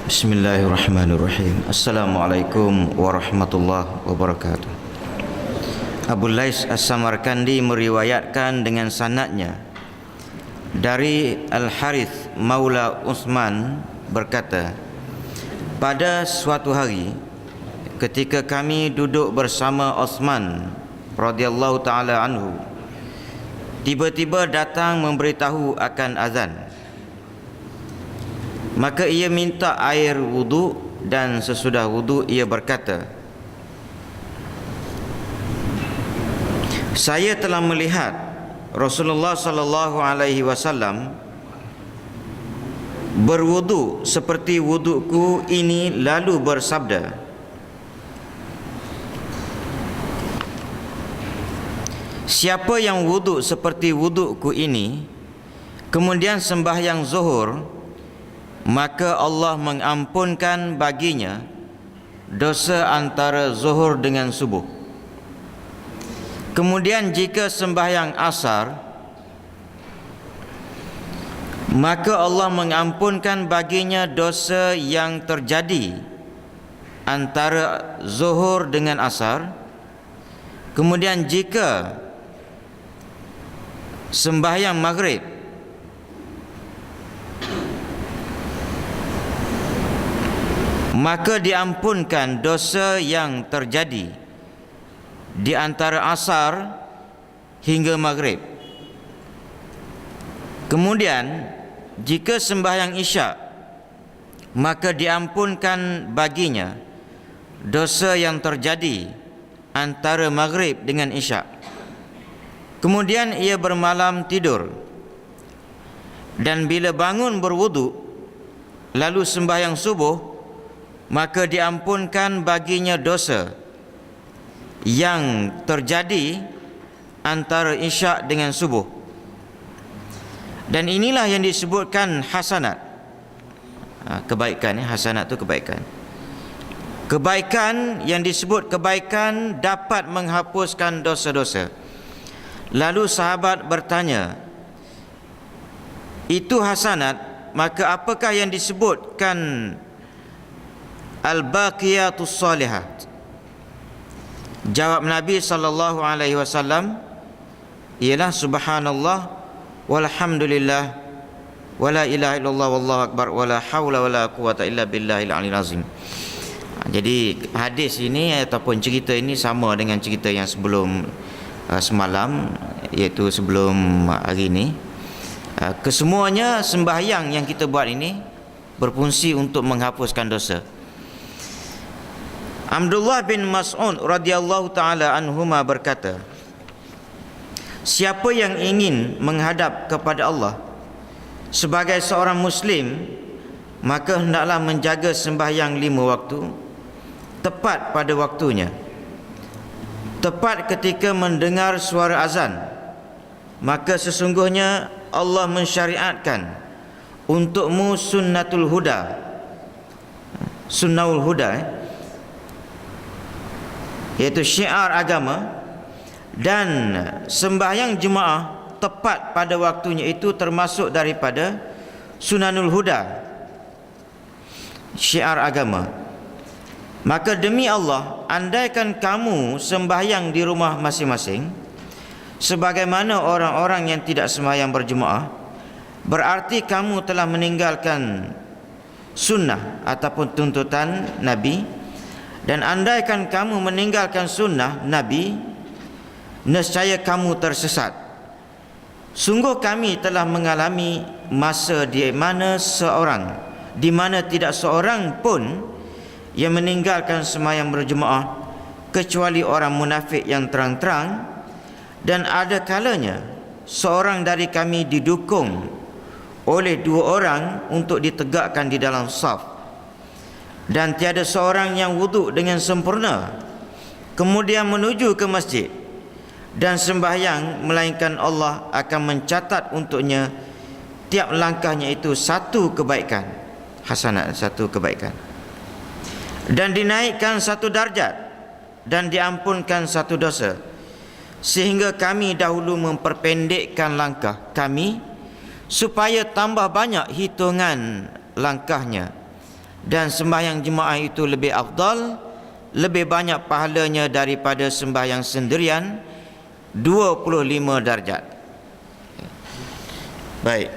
Bismillahirrahmanirrahim. Assalamualaikum warahmatullahi wabarakatuh. Abu Lais As-Samarkandi meriwayatkan dengan sanadnya dari Al-Harith Maula Utsman berkata, pada suatu hari ketika kami duduk bersama Utsman radhiyallahu taala anhu, tiba-tiba datang memberitahu akan azan. Maka ia minta air wudu, dan sesudah wudu ia berkata, saya telah melihat Rasulullah sallallahu alaihi wasallam berwudu seperti wuduku ini, lalu bersabda, siapa yang wudu seperti wuduku ini kemudian sembahyang zuhur, maka Allah mengampunkan baginya dosa antara zuhur dengan subuh. Kemudian jika sembahyang asar, maka Allah mengampunkan baginya dosa yang terjadi antara zuhur dengan asar. Kemudian jika sembahyang maghrib, maka diampunkan dosa yang terjadi di antara asar hingga maghrib. Kemudian jika sembahyang isyak, maka diampunkan baginya dosa yang terjadi antara maghrib dengan isyak. Kemudian ia bermalam tidur, dan bila bangun berwudu lalu sembahyang subuh, maka diampunkan baginya dosa yang terjadi antara isyak dengan subuh. Dan inilah yang disebutkan hasanat. Kebaikan, hasanat itu kebaikan. Kebaikan yang disebut kebaikan dapat menghapuskan dosa-dosa. Lalu sahabat bertanya, itu hasanat, maka apakah yang disebutkan al-baqiyatus salihat? Jawab Nabi sallallahu alaihi wasallam, ialah subhanallah walhamdulillah wala ilaha illallah wallahu akbar wala haula wala quwata illa billahil aliyil azim. Jadi hadis ini ataupun cerita ini sama dengan cerita yang sebelum semalam, iaitu sebelum hari ini. Kesemuanya sembahyang yang kita buat ini berfungsi untuk menghapuskan dosa. Abdullah bin Mas'ud radhiyallahu taala anhuma berkata, siapa yang ingin menghadap kepada Allah sebagai seorang muslim, maka hendaklah menjaga sembahyang 5 waktu tepat pada waktunya, tepat ketika mendengar suara azan. Maka sesungguhnya Allah mensyariatkan untukmu sunnatul huda, sunnaul huda, iaitu syiar agama. Dan sembahyang jemaah tepat pada waktunya itu termasuk daripada sunanul huda, syiar agama. Maka demi Allah, andaikan kamu sembahyang di rumah masing-masing sebagaimana orang-orang yang tidak sembahyang berjemaah, berarti kamu telah meninggalkan sunnah ataupun tuntutan Nabi. Dan andaikan kamu meninggalkan sunnah Nabi, nescaya kamu tersesat. Sungguh kami telah mengalami masa di mana tidak seorang pun yang meninggalkan sembahyang berjemaah kecuali orang munafik yang terang-terang, dan ada kalanya seorang dari kami didukung oleh 2 orang untuk ditegakkan di dalam saf, dan tiada seorang yang wuduk dengan sempurna kemudian menuju ke masjid dan sembahyang, melainkan Allah akan mencatat untuknya tiap langkahnya itu satu kebaikan, hasanat, satu kebaikan, dan dinaikkan 1 darjat dan diampunkan 1 dosa. Sehingga kami dahulu memperpendekkan langkah kami supaya tambah banyak hitungan langkahnya, dan sembahyang jemaah itu lebih afdal, lebih banyak pahalanya daripada sembahyang sendirian 25 darjat. Baik.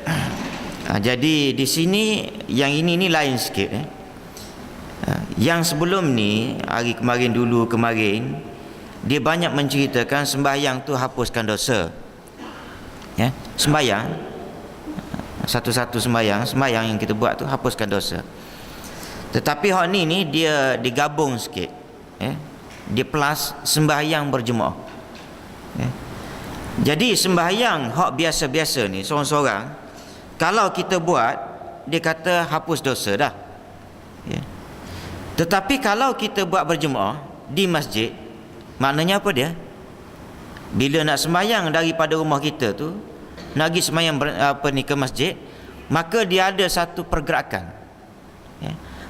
Jadi di sini yang ini lain sikit. Yang sebelum ni, hari kemarin dia banyak menceritakan sembahyang tu hapuskan dosa. Ya, sembahyang satu-satu sembahyang yang kita buat tu hapuskan dosa. Tetapi hak ni dia digabung sikit. Dia plus sembahyang berjemaah. Jadi sembahyang hak biasa-biasa ni seorang-seorang, kalau kita buat, dia kata hapus dosa dah. Tetapi kalau kita buat berjemaah di masjid, maknanya apa dia? Bila nak sembahyang daripada rumah kita tu, nak pergi sembahyang ke masjid, maka dia ada satu pergerakan.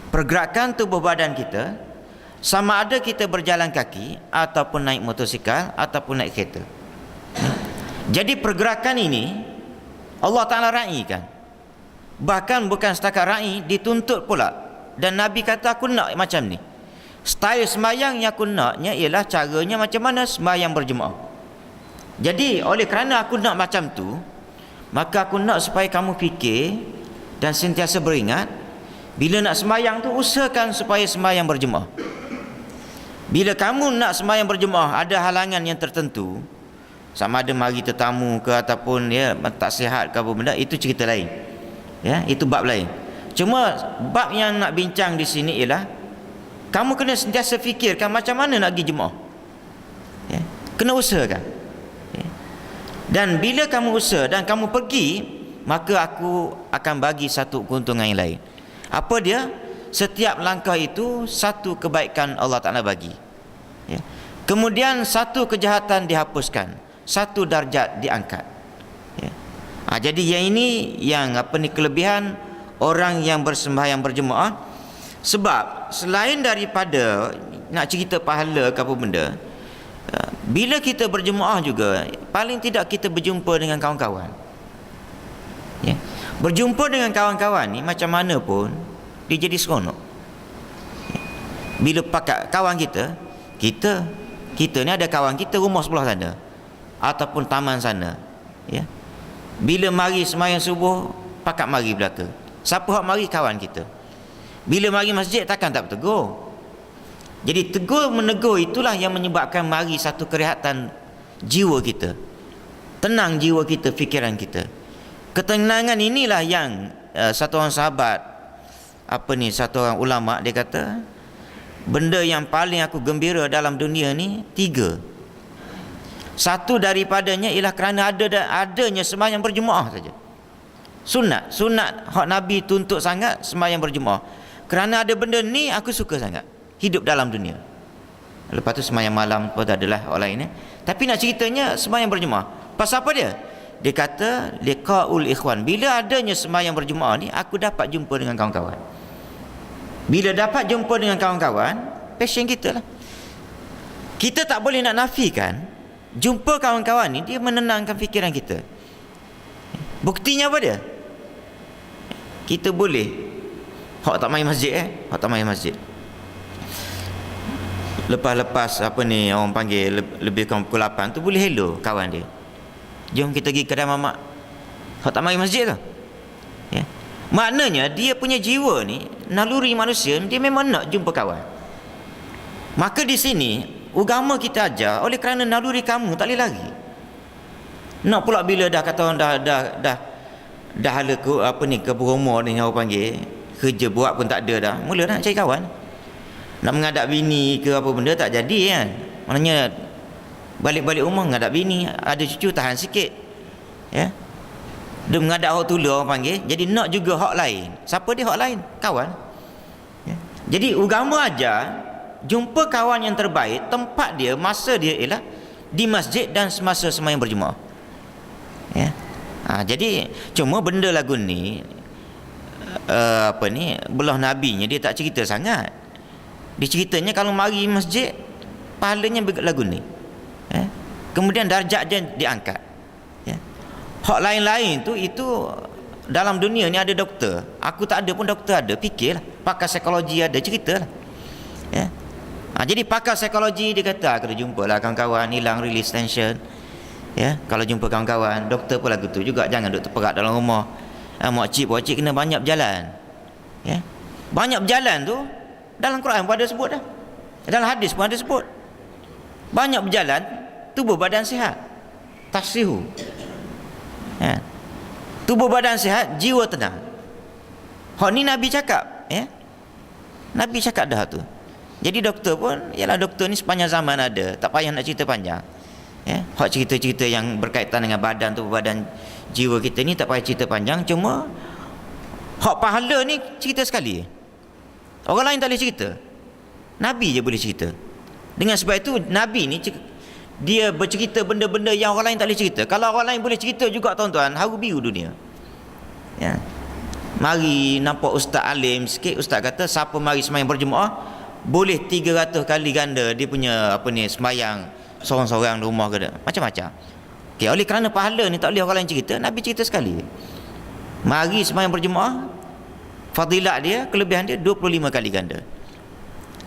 Pergerakan tubuh badan kita, sama ada kita berjalan kaki ataupun naik motosikal ataupun naik kereta. Jadi pergerakan ini Allah Ta'ala raikan. Bahkan bukan setakat rai, dituntut pula. Dan Nabi kata, aku nak macam ni. Style sembahyang yang aku naknya ialah caranya macam mana sembahyang berjemaah. Jadi oleh kerana aku nak macam tu, maka aku nak supaya kamu fikir dan sentiasa beringat, bila nak sembahyang tu usahakan supaya sembahyang berjemaah. Bila kamu nak sembahyang berjemaah ada halangan yang tertentu, sama ada mari tetamu ke ataupun tak sihat ke apa benda, itu cerita lain. Itu bab lain. Cuma bab yang nak bincang di sini ialah kamu kena sentiasa fikirkan macam mana nak pergi jemaah. Kena usahakan. Dan bila kamu usaha dan kamu pergi, maka aku akan bagi satu keuntungan yang lain. Apa dia? Setiap langkah itu satu kebaikan Allah Ta'ala bagi. Kemudian satu kejahatan dihapuskan, satu darjat diangkat. Jadi yang ini kelebihan orang yang bersembahyang berjemaah. Sebab selain daripada nak cerita pahala ke apa benda, bila kita berjemaah juga paling tidak kita berjumpa dengan kawan-kawan. Berjumpa dengan kawan-kawan ni macam mana pun dia jadi seronok. Bila pakat kawan kita ni ada kawan kita rumah sebelah sana ataupun taman sana, bila mari sembahyang subuh pakat mari belaka. Siapa hak mari? Kawan kita. Bila mari masjid takkan tak bertegur. Jadi tegur menegur itulah yang menyebabkan mari satu kerehatan jiwa kita, tenang jiwa kita, fikiran kita. Ketenangan inilah yang satu orang sahabat, satu orang ulama, dia kata benda yang paling aku gembira dalam dunia ni 3. Satu daripadanya ialah kerana adanya sembahyang berjemaah saja. Sunat hak Nabi tuntut sangat sembahyang berjemaah. Kerana ada benda ni aku suka sangat hidup dalam dunia. Lepas tu sembahyang malam pun adalah orang lain. Tapi nak ceritanya sembahyang berjemaah. Pasal apa dia? Dia kata liqaul ikhwan. Bila adanya sembahyang berjemaah ni, aku dapat jumpa dengan kawan-kawan. Bila dapat jumpa dengan kawan-kawan, passion kita lah. Kita tak boleh nak nafikan jumpa kawan-kawan ni dia menenangkan fikiran kita. Buktinya apa dia? Kita boleh hak tak main masjid hak tak main masjid. Lepas orang panggil lebih kurang pukul 8 tu boleh hello kawan dia. Jom kita pergi kedai mamak. Hak tak main masjid tu. Maknanya dia punya jiwa ni, naluri manusia dia memang nak jumpa kawan. Maka di sini agama kita ajar oleh kerana naluri kamu tak boleh lari. Nak pula bila dah kata orang dah hala ke berumur ni orang panggil, kerja buat pun tak ada dah, mula nak cari kawan. Nak menghadap bini ke apa benda tak jadi kan. Maknanya balik-balik rumah menghadap bini, ada cucu tahan sikit. Dia menghadap hak tula orang panggil, jadi nak juga hak lain. Siapa dia hak lain? Kawan. Jadi agama ajar jumpa kawan yang terbaik, tempat dia, masa dia ialah di masjid dan semasa sembahyang berjemaah. Jadi cuma benda lagu ni belah nabinya dia tak cerita sangat. Dia ceritanya kalau mari masjid pahalanya lagu ni. Kemudian darjat dia diangkat. Hak lain-lain tu itu dalam dunia ni ada doktor. Aku tak ada pun doktor ada. Fikirlah pakar psikologi ada cerita lah. Ya. Jadi pakar psikologi dia kata, kena jumpa lah kawan-kawan hilang release tension. Ya, kalau jumpa kawan-kawan, doktor pun lagu tu juga, jangan duduk terperak dalam rumah. Makcik kena banyak berjalan. Ya. Banyak berjalan tu dalam Quran pun ada sebut dah. Dalam hadis pun ada sebut. Banyak berjalan, tubuh badan sihat. Tafsihu. Ya. Tubuh badan sihat, jiwa tenang. Hak ni Nabi cakap, ya. Nabi cakap dah tu. Jadi doktor pun, ialah doktor ni sepanjang zaman ada, tak payah nak cerita panjang. Ya, hak cerita-cerita yang berkaitan dengan badan tu, badan jiwa kita ni tak payah cerita panjang, cuma hak pahala ni cerita sekali. Orang lain tak boleh cerita. Nabi je boleh cerita. Dengan sebab itu Nabi ni dia bercerita benda-benda yang orang lain tak boleh cerita. Kalau orang lain boleh cerita juga tuan-tuan, haru biru dunia. Ya. Mari nampak ustaz alim sikit, ustaz kata siapa mari sembahyang berjemaah boleh 300 kali ganda dia punya sembahyang seorang-seorang di rumah ke macam-macam. Okey, oleh kerana pahala ni tak boleh orang lain cerita, Nabi cerita sekali. Mari sembahyang berjemaah, fadilat dia, kelebihan dia 25 kali ganda.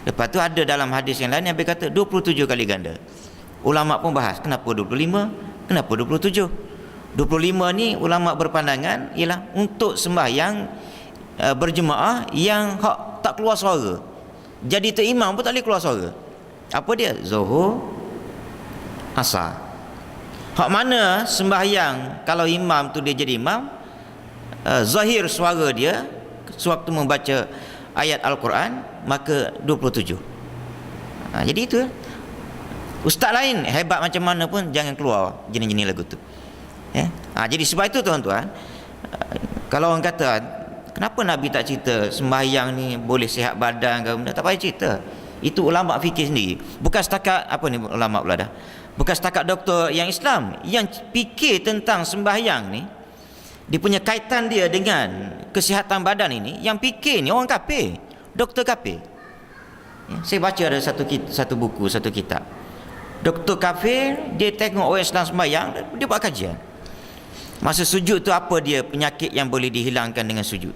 Lepas tu ada dalam hadis yang lain Nabi kata 27 kali ganda. Ulama pun bahas kenapa 25, kenapa 27. 25 ni ulama berpandangan ialah untuk sembahyang berjemaah yang hak tak keluar suara. Jadi tu imam pun tak boleh keluar suara. Apa dia? Zuhur, asar. Hak mana sembahyang kalau imam tu dia jadi imam, zahir suara dia sewaktu membaca ayat Al-Quran, maka 27. Jadi itu ustaz lain hebat macam mana pun jangan keluar jenis-jenis lagu tu. Ya? Jadi sebab itu tuan-tuan, kalau orang kata kenapa Nabi tak cerita sembahyang ni boleh sihat badan ke benda, tak payah cerita. Itu ulama fikir sendiri. Bukan setakat ulama pula dah. Bukan setakat doktor yang Islam yang fikir tentang sembahyang ni, dia punya kaitan dia dengan kesihatan badan ini, yang fikir ni orang kafir, doktor kafir. Ya, saya baca ada satu buku, satu kitab. Doktor kafir, dia tengok orang Islam sembahyang, dia buat kajian. Masa sujud tu apa dia penyakit yang boleh dihilangkan dengan sujud.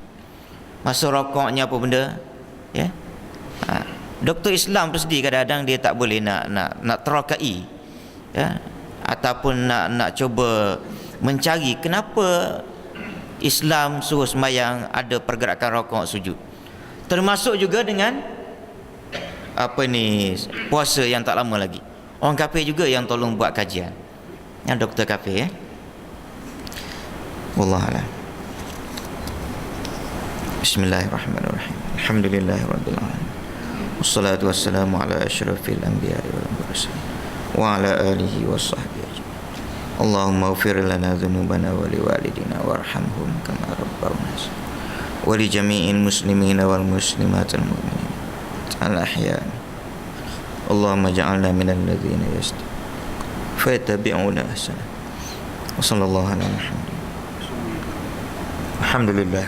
Masa rokoknya apa benda, ya. Doktor Islam tu sendiri kadang-kadang dia tak boleh nak terakai, ya, ataupun nak cuba mencari kenapa Islam suruh sembahyang ada pergerakan rokok sujud. Termasuk juga dengan puasa yang tak lama lagi. Orang kafir juga yang tolong buat kajian. Yang doktor kafir, ya. Wallahu a'lam. Bismillahirrahmanirrahim. Alhamdulillahirabbil alamin. Wassalatu wassalamu ala asyrafil anbiya'i wal mursalin wa ala alihi washabbihi ajma'in. Allahumma ighfir lana dhunubana wa liwalidina warhamhum kama rabbawna wa li jami'il muslimina wal muslimatil mu'minin al ahya'. Allahumma ja'alna minal ladzina fayattabi'una ahsana. Wa sallallahu ala Muhammad. Alhamdulillah.